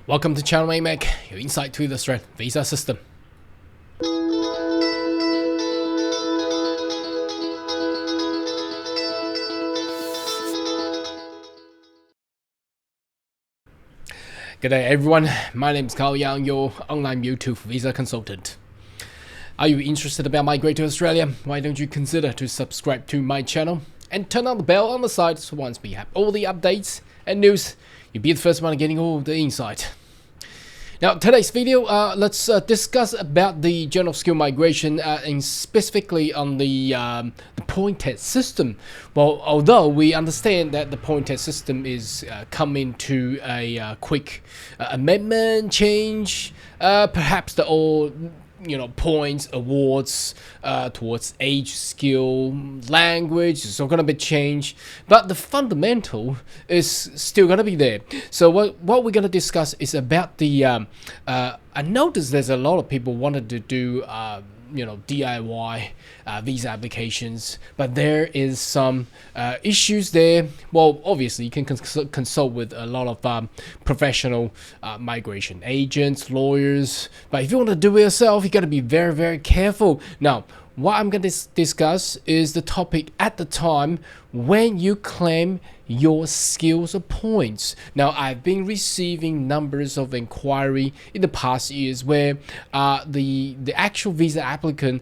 Welcome to Channel AMEC, your insight to the Australian visa system. Good day everyone, my name is Carl Young, your online YouTube visa consultant. Are you interested about migrating to Australia? Why don't you consider to subscribe to my channel and turn on the bell on the side so once we have all the updates and news, you'll be the first one getting all the insight. Now, today's video, let's discuss about the general skill migration and specifically on the point test system. Well, although we understand that the point test system is coming to a quick amendment change, perhaps the all points awards towards age, skill, language is all gonna be changed, but the fundamental is still gonna be there. So what we're gonna discuss is about the I noticed there's a lot of people wanted to do DIY visa applications, but there is some issues there. Well, obviously you can consult with a lot of professional migration agents, lawyers, but if you want to do it yourself, you got to be very careful. Now, what I'm going to discuss is the topic at the time when you claim your skills or points. Now, I've been receiving numbers of inquiry in the past years where the actual visa applicant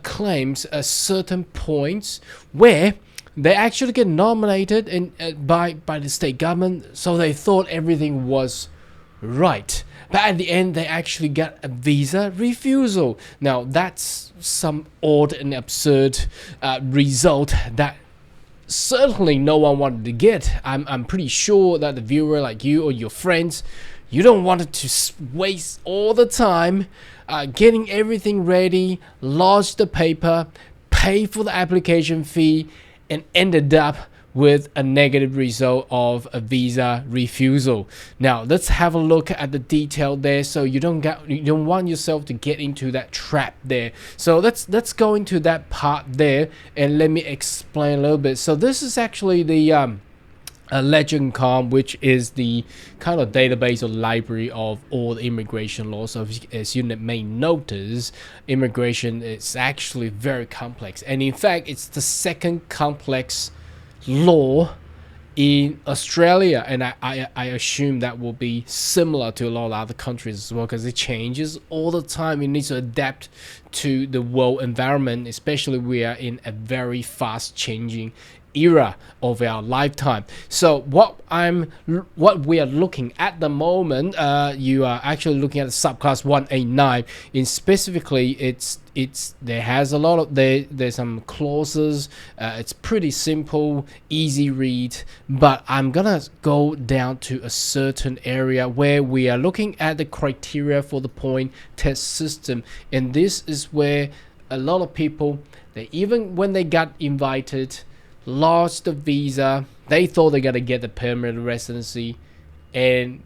claims a certain points where they actually get nominated by the state government, so they thought everything was right. But at the end, they actually got a visa refusal. Now, that's some odd and absurd result that certainly no one wanted to get. I'm pretty sure that the viewer like you or your friends, you don't want to waste all the time getting everything ready, lodge the paper, pay for the application fee, and ended up with a negative result of a visa refusal. Now let's have a look at the detail there, so you don't want yourself to get into that trap there. So let's go into that part there and let me explain a little bit. So this is actually the Legend.com, which is the kind of database or library of all the immigration laws. So as you may notice, immigration is actually very complex, and in fact it's the second complex law in Australia, and I assume that will be similar to a lot of other countries as well, because it changes all the time. You need to adapt to the world environment, especially we are in a very fast changing era of our lifetime. So what we are looking at the moment, you are actually looking at the subclass 189. In specifically, there has a lot of there's some clauses. It's pretty simple, easy read, but I'm gonna go down to a certain area where we are looking at the criteria for the point test system, and this is where a lot of people, they even when they got invited, lost the visa, they thought they're gonna get the permanent residency and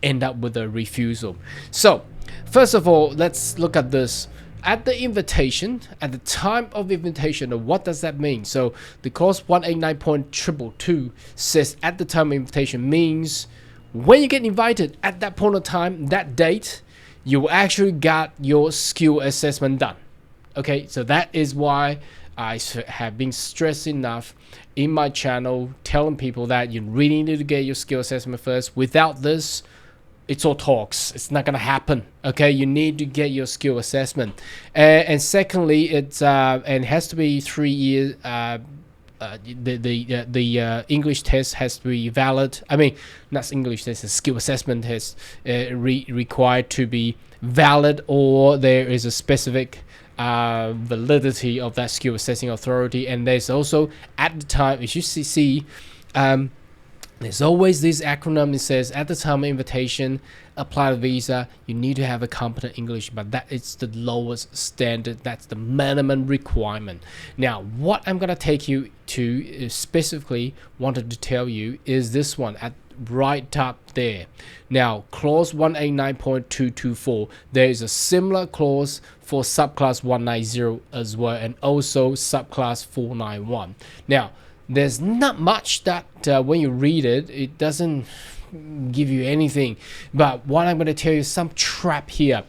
end up with a refusal. So first of all, let's look at this. At the invitation, at the time of invitation, what does that mean? So the clause 189.222 says at the time of invitation means when you get invited at that point of time, that date, you actually got your skill assessment done. Okay, so that is why I have been stressed enough in my channel telling people that you really need to get your skill assessment first. Without this, it's all talks. It's not gonna happen. Okay, you need to get your skill assessment, and secondly, it has to be 3 years. The English test has to be valid. I mean, not English test, the skill assessment test required to be valid, or there is a specific validity of that skill assessing authority. And there's also, at the time, as you see, there's always this acronym that says at the time of invitation, apply the visa, you need to have a competent English, but that is the lowest standard. That's the minimum requirement. Now, what I'm gonna take you to specifically wanted to tell you is this one at right up there. Now, clause 189.224, there is a similar clause for subclass 190 as well, and also subclass 491. Now, there's not much that when you read it, it doesn't give you anything. But what I'm going to tell you, some trap here.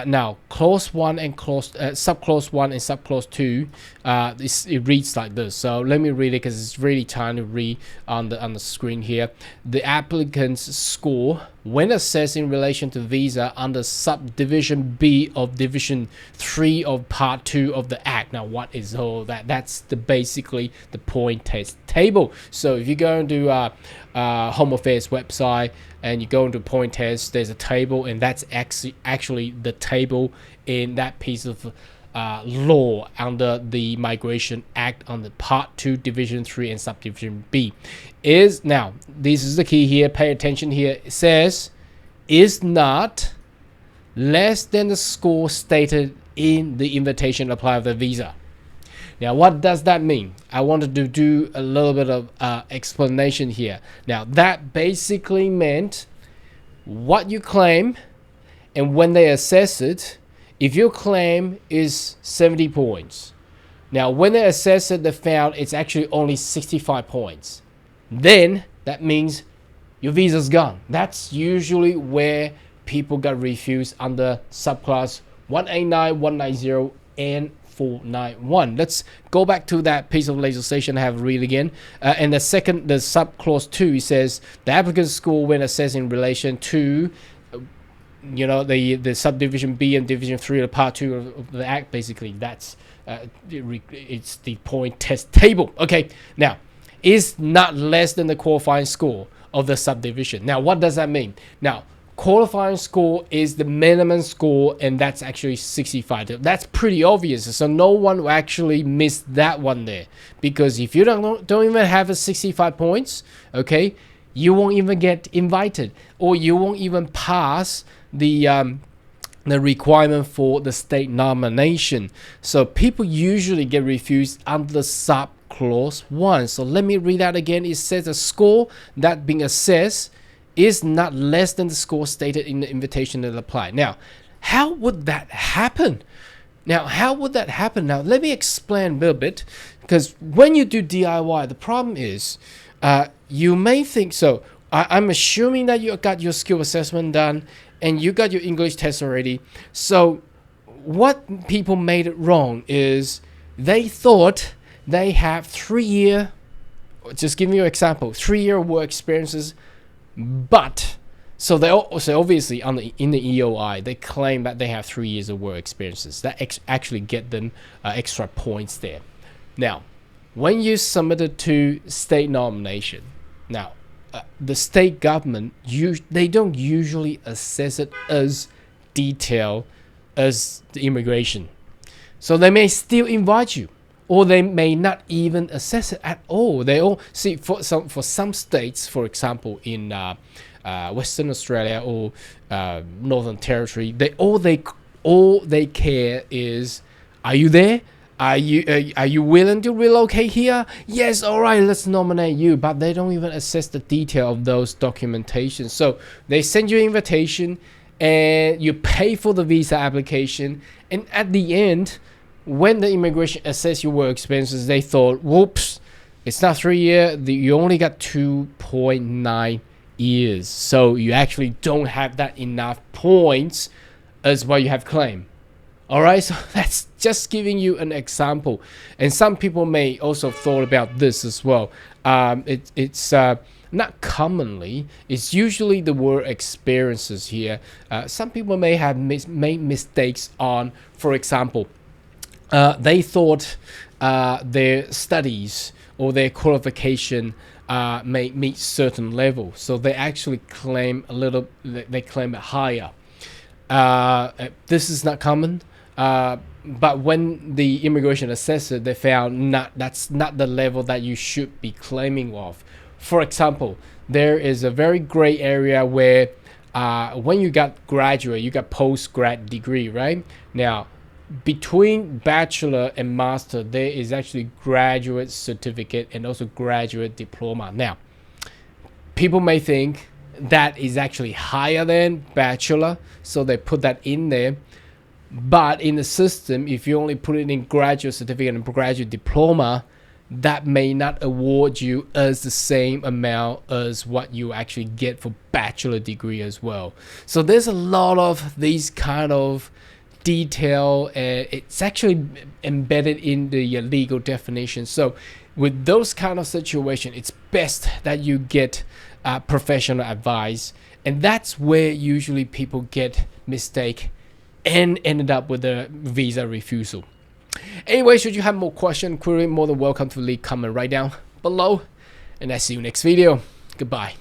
Now, clause 1 and subclause 1 and subclause 2, it reads like this. So let me read it because it's really tiny to read on the screen here. The applicant's score when assessed in relation to visa under subdivision B of division 3 of part 2 of the act. Now, what is all that? That's basically the point test table. So if you go into Home Affairs website and you go into point test, there's a table, and that's actually the table in that piece of law under the Migration Act on the Part 2, Division 3 and Subdivision B. Now, this is the key here, pay attention here. It says, is not less than the score stated in the invitation to apply for the visa. Now, what does that mean? I wanted to do a little bit of explanation here. Now, that basically meant what you claim, and when they assess it, if your claim is 70 points, now when they assess it, they found it's actually only 65 points. Then that means your visa's gone. That's usually where people got refused under subclass 189, 190, and 491. Let's go back to that piece of legislation. I have read again. And the subclause 2, it says the applicant's score when assessed in relation to the subdivision B and division 3 of part 2 of the act. Basically, that's it's the point test table. Okay, now is not less than the qualifying score of the subdivision. Now, what does that mean? Now, qualifying score is the minimum score, and that's actually 65. That's pretty obvious, so no one will actually miss that one there, because if you don't even have a 65 points, okay, you won't even get invited, or you won't even pass the requirement for the state nomination. So people usually get refused under the subclause 1. So let me read that again. It says the score that being assessed is not less than the score stated in the invitation to apply. Now, how would that happen? Now, let me explain a little bit, because when you do DIY, the problem is you may think, so I'm assuming that you got your skill assessment done and you got your English test already. So what people made it wrong is they thought they have 3 year, just give you an example, 3 year work experiences. But so they also obviously in the EOI they claim that they have 3 years of work experiences. That actually get them extra points there. Now, when you submit it to state nomination, now the state government they don't usually assess it as detailed as the immigration, so they may still invite you, or they may not even assess it at all. They all see for some states, for example, in Western Australia or Northern Territory, all they care is, are you there? Are you willing to relocate here? Yes, all right, let's nominate you. But they don't even assess the detail of those documentations. So they send you an invitation, and you pay for the visa application, and at the end, when the immigration assess your work expenses, they thought, whoops, it's not 3 years, you only got 2.9 years. So you actually don't have that enough points as what you have claimed. All right, so that's just giving you an example. And some people may also thought about this as well. It's not commonly, it's usually the work experiences here. Some people may have made mistakes on, for example, they thought their studies or their qualification may meet certain level, so they actually claim they claim it higher. This is not common, but when the immigration assessor, they found that's not the level that you should be claiming of. For example, there is a very gray area where when you got graduate, you got post-grad degree, right? Now, between bachelor and master, there is actually graduate certificate and also graduate diploma. Now, people may think that is actually higher than bachelor, so they put that in there. But in the system, if you only put it in graduate certificate and graduate diploma, that may not award you as the same amount as what you actually get for bachelor degree as well. So there's a lot of these kind of detail, and it's actually embedded in the legal definition. So with those kind of situation, it's best that you get professional advice, and that's where usually people get mistake and ended up with a visa refusal. Anyway, should you have more question, query, more than welcome to leave comment right down below, and I see you next video. Goodbye.